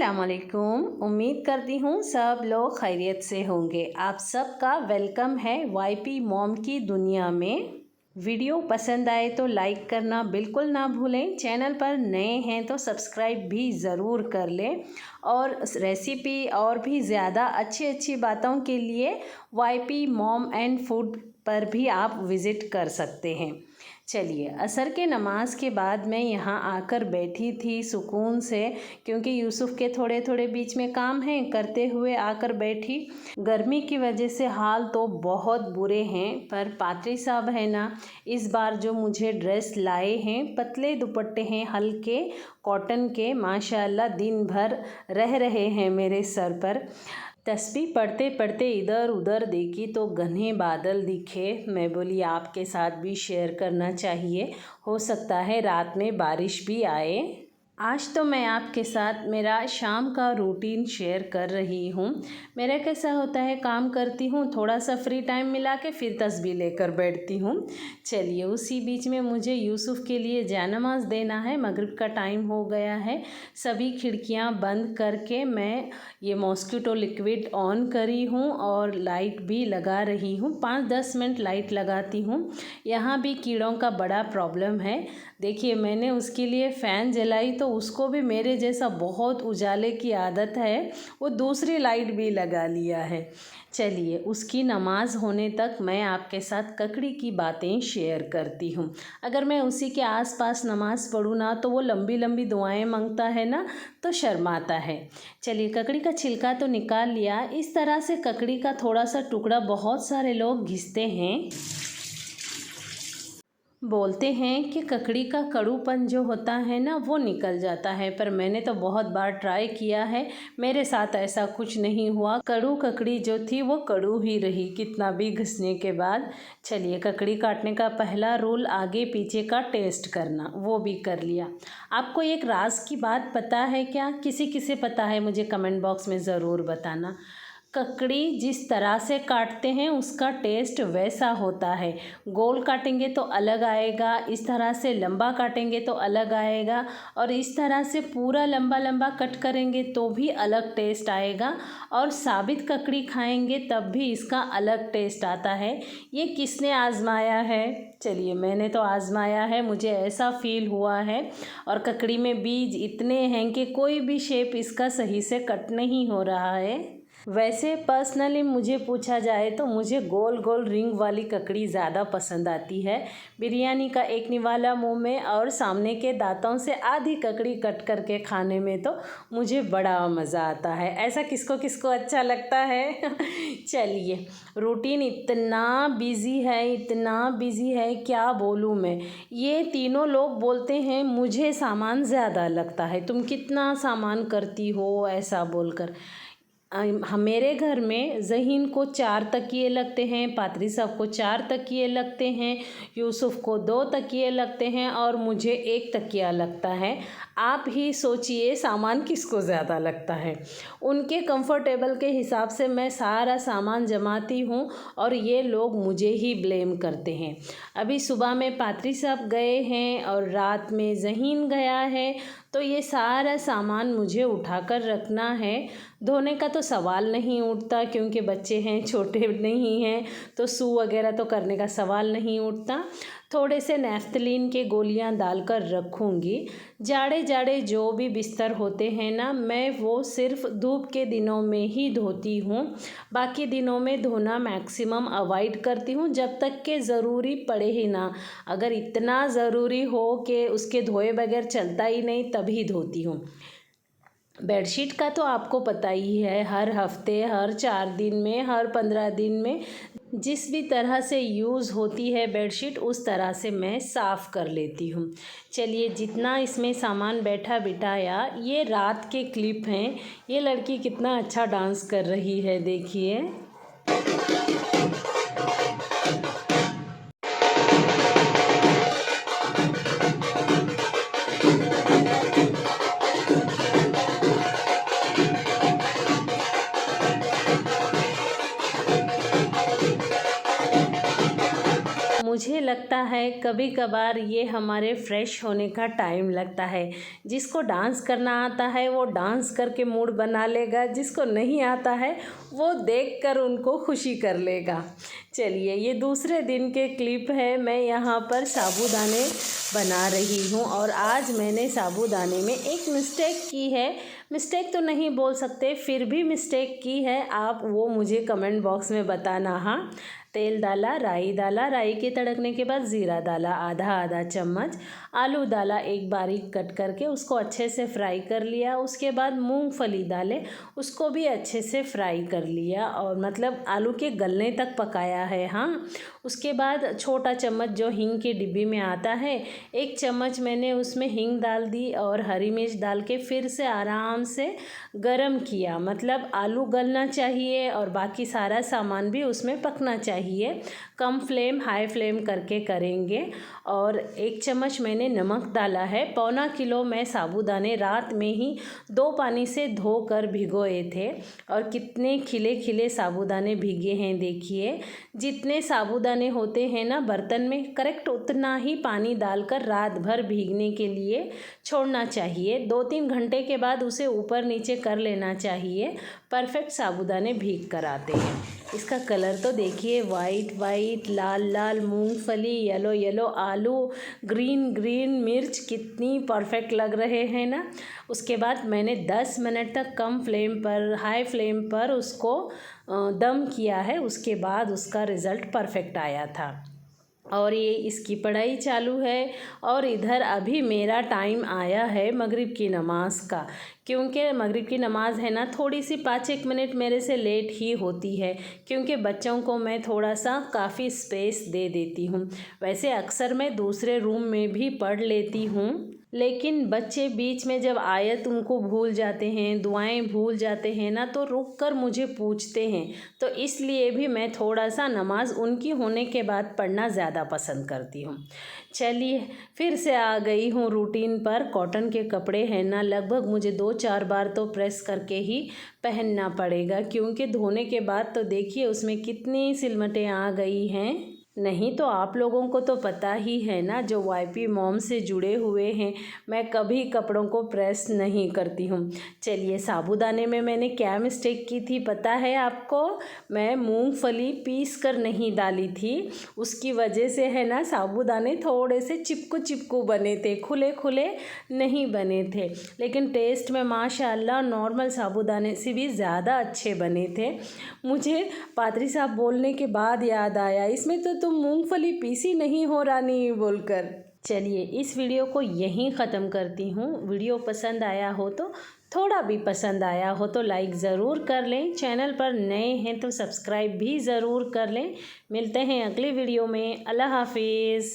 अस्सलामुअलैकुम। उम्मीद करती हूँ सब लोग खैरियत से होंगे। आप सबका वेलकम है वाईपी मॉम की दुनिया में। वीडियो पसंद आए तो लाइक करना बिल्कुल ना भूलें। चैनल पर नए हैं तो सब्सक्राइब भी ज़रूर कर लें। और रेसिपी और भी ज़्यादा अच्छी अच्छी बातों के लिए वाईपी मॉम एंड फूड पर भी आप विज़िट कर सकते हैं। चलिए, असर के नमाज के बाद मैं यहाँ आकर बैठी थी सुकून से, क्योंकि यूसुफ के थोड़े थोड़े बीच में काम हैं, करते हुए आकर बैठी। गर्मी की वजह से हाल तो बहुत बुरे हैं, पर पात्री साहब है ना, इस बार जो मुझे ड्रेस लाए हैं, पतले दुपट्टे हैं हल्के कॉटन के, माशाल्लाह दिन भर रह रहे हैं मेरे सर पर। तस्बीह पढ़ते पढ़ते इधर उधर देखी तो घने बादल दिखे। मैं बोली आपके साथ भी शेयर करना चाहिए, हो सकता है रात में बारिश भी आए। आज तो मैं आपके साथ मेरा शाम का रूटीन शेयर कर रही हूँ। मेरा कैसा होता है, काम करती हूँ, थोड़ा सा फ्री टाइम मिला के फिर तस्बीह लेकर बैठती हूँ। चलिए, उसी बीच में मुझे यूसुफ के लिए जानमाज़ देना है। मगरिब का टाइम हो गया है। सभी खिड़कियाँ बंद करके मैं ये मॉस्किटो लिक्विड ऑन करी हूँ और लाइट भी लगा रही हूँ। 5-10 मिनट लाइट लगाती हूँ। यहाँ भी कीड़ों का बड़ा प्रॉब्लम है। देखिए, मैंने उसके लिए फ़ैन जलाई तो उसको भी मेरे जैसा बहुत उजाले की आदत है, वो दूसरी लाइट भी लगा लिया है। चलिए, उसकी नमाज़ होने तक मैं आपके साथ ककड़ी की बातें शेयर करती हूँ। अगर मैं उसी के आसपास नमाज़ पढ़ूँ ना तो वो लंबी लंबी दुआएं मांगता है ना, तो शर्माता है। चलिए, ककड़ी का छिलका तो निकाल लिया। इस तरह से ककड़ी का थोड़ा सा टुकड़ा बहुत सारे लोग घिसते हैं। बोलते हैं कि ककड़ी का कड़ूपन जो होता है ना, वो निकल जाता है, पर मैंने तो बहुत बार ट्राई किया है, मेरे साथ ऐसा कुछ नहीं हुआ। कड़ू ककड़ी जो थी वो कड़ू ही रही कितना भी घिसने के बाद। चलिए, ककड़ी काटने का पहला रूल आगे पीछे का टेस्ट करना, वो भी कर लिया। आपको एक राज की बात पता है क्या? किसी किसे पता है मुझे कमेंट बॉक्स में ज़रूर बताना। ककड़ी जिस तरह से काटते हैं उसका टेस्ट वैसा होता है। गोल काटेंगे तो अलग आएगा, इस तरह से लंबा काटेंगे तो अलग आएगा, और इस तरह से पूरा लंबा लंबा कट करेंगे तो भी अलग टेस्ट आएगा, और साबित ककड़ी खाएंगे तब भी इसका अलग टेस्ट आता है। ये किसने आजमाया है? चलिए, मैंने तो आजमाया है, मुझे ऐसा फील हुआ है। और ककड़ी में बीज इतने हैं कि कोई भी शेप इसका सही से कट नहीं हो रहा है। वैसे पर्सनली मुझे पूछा जाए तो मुझे गोल गोल रिंग वाली ककड़ी ज़्यादा पसंद आती है। बिरयानी का एक निवाला मुंह में और सामने के दांतों से आधी ककड़ी कट करके खाने में तो मुझे बड़ा मज़ा आता है। ऐसा किसको किसको अच्छा लगता है? चलिए, रूटीन इतना बिज़ी है, इतना बिज़ी है, क्या बोलूँ मैं। ये तीनों लोग बोलते हैं मुझे सामान ज़्यादा लगता है, तुम कितना सामान करती हो, ऐसा बोलकर। मेरे घर में ज़हीन को 4 तकिए लगते हैं, पादरी साहब को 4 तकिए लगते हैं, यूसुफ को 2 तकिए लगते हैं और मुझे 1 तकिया लगता है। आप ही सोचिए सामान किसको ज़्यादा लगता है। उनके कंफर्टेबल के हिसाब से मैं सारा सामान जमाती हूँ और ये लोग मुझे ही ब्लेम करते हैं। अभी सुबह में पादरी साहब गए हैं और रात में ज़हीन गया है, तो ये सारा सामान मुझे उठाकर रखना है। धोने का तो सवाल नहीं उठता, क्योंकि बच्चे हैं, छोटे नहीं हैं, तो सू वगैरह तो करने का सवाल नहीं उठता। थोड़े से नैफ्थलीन के गोलियां डालकर रखूँगी। जाड़े जाड़े जो भी बिस्तर होते हैं ना, मैं वो सिर्फ धूप के दिनों में ही धोती हूँ। बाकी दिनों में धोना मैक्सिमम अवॉइड करती हूँ, जब तक के ज़रूरी पड़े ही ना। अगर इतना ज़रूरी हो कि उसके धोए बगैर चलता ही नहीं, तभी धोती हूँ। बेडशीट का तो आपको पता ही है, हर हफ्ते, हर 4 दिन में, हर 15 दिन में जिस भी तरह से यूज़ होती है बेडशीट, उस तरह से मैं साफ़ कर लेती हूँ। चलिए, जितना इसमें सामान बैठा बिठाया, ये रात के क्लिप हैं। ये लड़की कितना अच्छा डांस कर रही है, देखिए। मुझे मुझे लगता है कभी कभार ये हमारे फ्रेश होने का टाइम लगता है। जिसको डांस करना आता है वो डांस करके मूड बना लेगा, जिसको नहीं आता है वो देखकर उनको खुशी कर लेगा। चलिए, ये दूसरे दिन के क्लिप है। मैं यहाँ पर साबूदाने बना रही हूँ और आज मैंने साबूदाने में एक मिस्टेक की है। मिस्टेक तो नहीं बोल सकते, फिर भी मिस्टेक की है। आप वो मुझे कमेंट बॉक्स में बताना। हाँ, तेल डाला, राई के तड़कने के बाद ज़ीरा डाला आधा चम्मच, आलू डाला एक बारीक कट करके, उसको अच्छे से फ्राई कर लिया। उसके बाद मूंगफली डाले, उसको भी अच्छे से फ्राई कर लिया और मतलब आलू के गलने तक पकाया है। हाँ, उसके बाद छोटा चम्मच जो हींग की डिब्बी में आता है, 1 चम्मच मैंने उसमें हींग डाल दी और हरी मिर्च डाल के फिर से आराम से गरम किया। मतलब आलू गलना चाहिए और बाकी सारा सामान भी उसमें पकना चाहिए। कम फ्लेम हाई फ्लेम करके करेंगे। और 1 चम्मच मैंने नमक डाला है। पौना किलो मैं साबूदाने रात में ही 2 पानी से धोकर भिगोए थे और कितने खिले खिले साबूदाने भीगे हैं देखिए। जितने साबूदाने होते हैं ना बर्तन में, करेक्ट उतना ही पानी डालकर रात भर भीगने के लिए छोड़ना चाहिए। 2-3 घंटे के बाद उसे ऊपर नीचे कर लेना चाहिए। परफेक्ट साबूदाने भीग कर आते हैं। इसका कलर तो देखिए, वाइट लाल मूंगफली, येलो आलू, ग्रीन मिर्च, कितनी परफेक्ट लग रहे हैं ना। उसके बाद मैंने 10 मिनट तक कम फ्लेम पर हाई फ्लेम पर उसको दम किया है। उसके बाद उसका रिज़ल्ट परफेक्ट आया था। और ये इसकी पढ़ाई चालू है और इधर अभी मेरा टाइम आया है मगरिब की नमाज़ का। क्योंकि मगरिब की नमाज़ है ना, थोड़ी सी 5-1 मिनट मेरे से लेट ही होती है, क्योंकि बच्चों को मैं थोड़ा सा काफ़ी स्पेस दे देती हूँ। वैसे अक्सर मैं दूसरे रूम में भी पढ़ लेती हूँ, लेकिन बच्चे बीच में जब आयत उनको भूल जाते हैं, दुआएं भूल जाते हैं ना, तो रुक कर मुझे पूछते हैं। तो इसलिए भी मैं थोड़ा सा नमाज़ उनकी होने के बाद पढ़ना ज़्यादा पसंद करती हूँ। चलिए, फिर से आ गई हूँ रूटीन पर। कॉटन के कपड़े हैं ना, लगभग मुझे 2-4 बार तो प्रेस करके ही पहनना पड़ेगा, क्योंकि धोने के बाद तो देखिए उसमें कितनी सिलमटें आ गई हैं। नहीं तो आप लोगों को तो पता ही है ना, जो वाईपी मॉम से जुड़े हुए हैं, मैं कभी कपड़ों को प्रेस नहीं करती हूँ। चलिए, साबूदाने में मैंने क्या मिस्टेक की थी पता है आपको? मैं मूंगफली पीस कर नहीं डाली थी। उसकी वजह से है ना, साबूदाने थोड़े से चिपकू बने थे, खुले खुले नहीं बने थे। लेकिन टेस्ट में माशाल्लाह नॉर्मल साबूदाने से भी ज़्यादा अच्छे बने थे। मुझे पादरी साहब बोलने के बाद याद आया, इसमें तो तुम मूंगफली पीसी नहीं हो रानी बोलकर। चलिए, इस वीडियो को यहीं ख़त्म करती हूँ। वीडियो पसंद आया हो तो, थोड़ा भी पसंद आया हो तो लाइक ज़रूर कर लें। चैनल पर नए हैं तो सब्सक्राइब भी ज़रूर कर लें। मिलते हैं अगली वीडियो में। अल्लाह हाफिज़।